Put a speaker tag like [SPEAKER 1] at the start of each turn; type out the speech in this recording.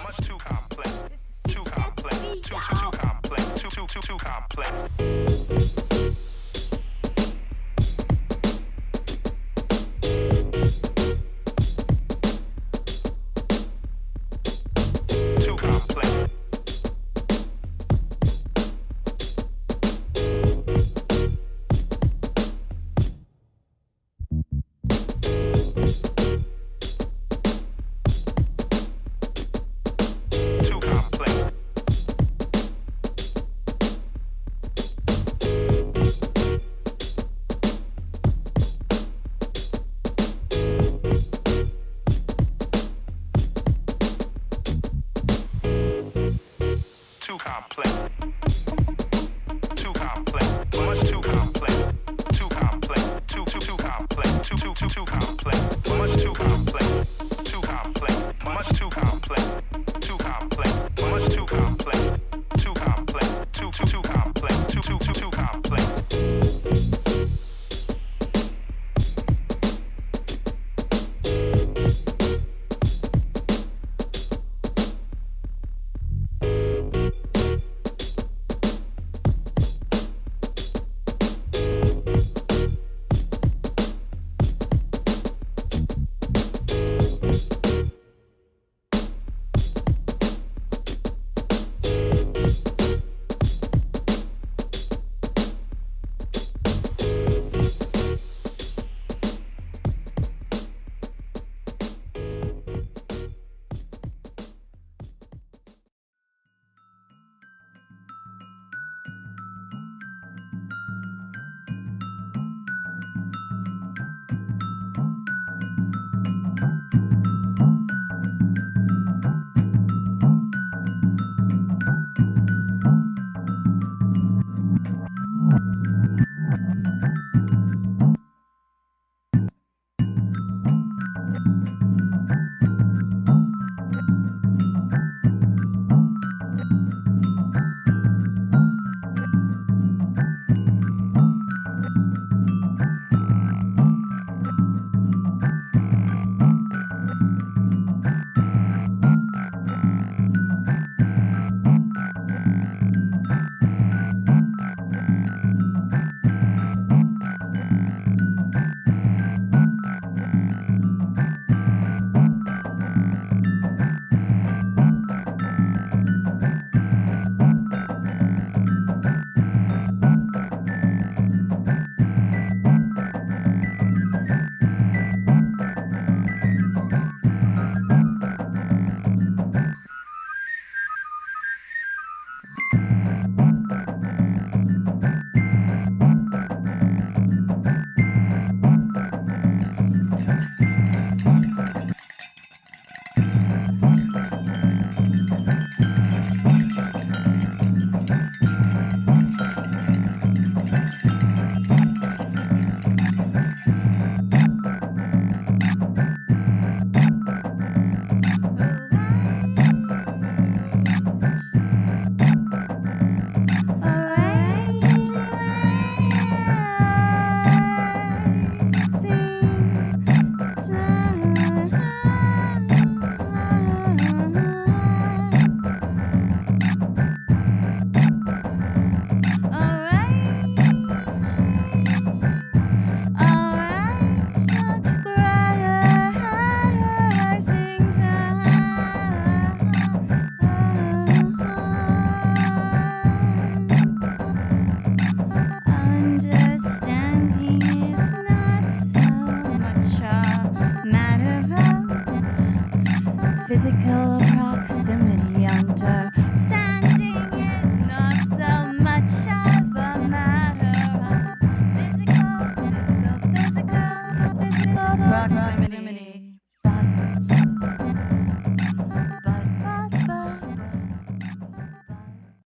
[SPEAKER 1] much too complex. Too complex. Too complex. Too complex. Too complex. Too complex. Too complex. Too complex. Much too complex. Too complex. Too complex. Too complex. Much too complex. Too complex. Much too complex. Too complex. Much too complex. Too complex. Too complex. Too complex.
[SPEAKER 2] Physical proximity.